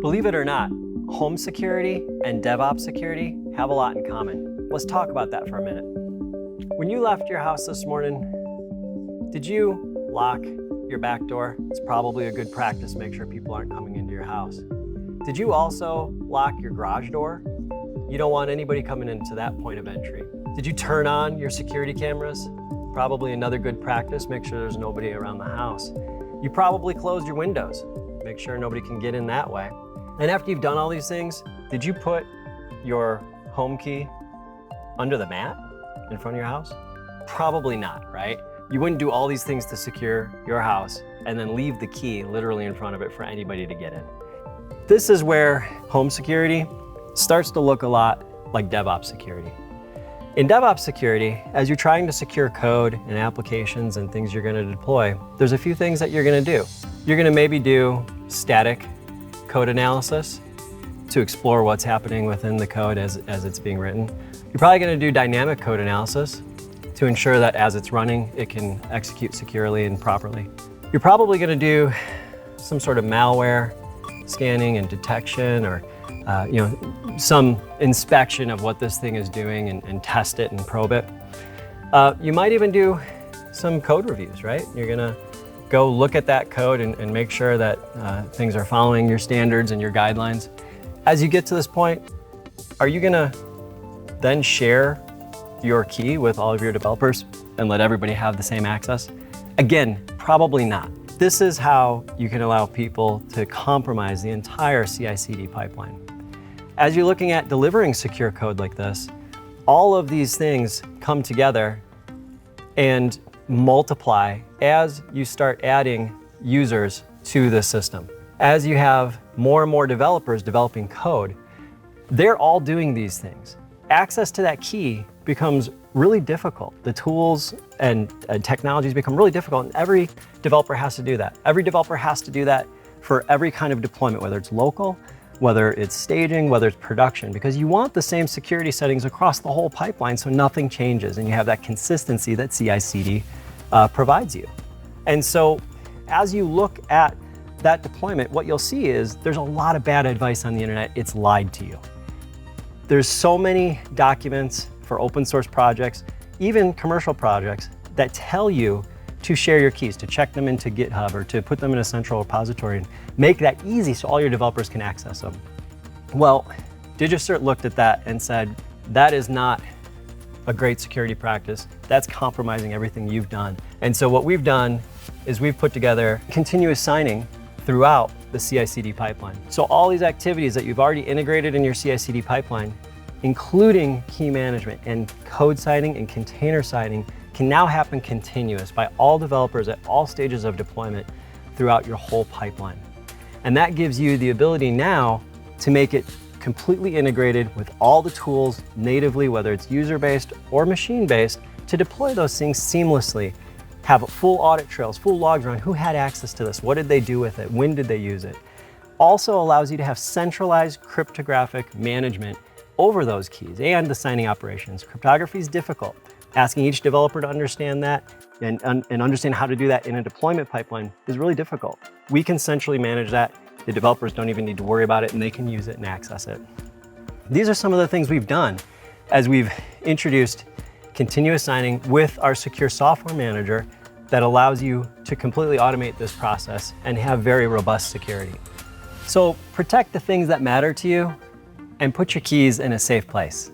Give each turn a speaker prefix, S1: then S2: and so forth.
S1: Believe it or not, home security and DevOps security have a lot in common. Let's talk about that for a minute. When you left your house this morning, did you lock your back door? It's probably a good practice to make sure people aren't coming into your house. Did you also lock your garage door? You don't want anybody coming into that point of entry. Did you turn on your security cameras? Probably another good practice, make sure there's nobody around the house. You probably closed your windows, make sure nobody can get in that way. And after you've done all these things, did you put your home key under the mat in front of your house? Probably not, right? You wouldn't do all these things to secure your house and then leave the key literally in front of it for anybody to get in. This is where home security starts to look a lot like DevOps security. In DevOps security, as you're trying to secure code and applications and things you're going to deploy, there's a few things that you're going to do. You're going to maybe do static code analysis to explore what's happening within the code as it's being written. You're probably going to do dynamic code analysis to ensure that as it's running, it can execute securely and properly. You're probably going to do some sort of malware scanning and detection, or some inspection of what this thing is doing and test it and probe it. You might even do some code reviews, right? You're gonna go look at that code and make sure that things are following your standards and your guidelines. As you get to this point, are you gonna then share your key with all of your developers and let everybody have the same access? Again, probably not. This is how you can allow people to compromise the entire CI/CD pipeline. As you're looking at delivering secure code like this, all of these things come together and multiply as you start adding users to the system. As you have more and more developers developing code, they're all doing these things. Access to that key becomes really difficult. The tools and technologies become really difficult, and every developer has to do that. Every developer has to do that for every kind of deployment, whether it's local, whether it's staging, whether it's production, because you want the same security settings across the whole pipeline so nothing changes and you have that consistency that CI/CD provides you. And so as you look at that deployment, what you'll see is there's a lot of bad advice on the internet. It's lied to you. There's so many documents for open source projects, even commercial projects, that tell you to share your keys, to check them into GitHub or to put them in a central repository and make that easy so all your developers can access them. Well, DigiCert looked at that and said, that is not a great security practice. That's compromising everything you've done. And so what we've done is we've put together continuous signing throughout the CI/CD pipeline. So all these activities that you've already integrated in your CI/CD pipeline, including key management and code signing and container signing, can now happen continuous by all developers at all stages of deployment throughout your whole pipeline. And that gives you the ability now to make it completely integrated with all the tools natively, whether it's user-based or machine-based, to deploy those things seamlessly. Have full audit trails, full logs around who had access to this, what did they do with it, when did they use it. Also allows you to have centralized cryptographic management over those keys and the signing operations. Cryptography is difficult. Asking each developer to understand that and understand how to do that in a deployment pipeline is really difficult. We can centrally manage that. The developers don't even need to worry about it, and they can use it and access it. These are some of the things we've done as we've introduced continuous signing with our secure software manager that allows you to completely automate this process and have very robust security. So protect the things that matter to you and put your keys in a safe place.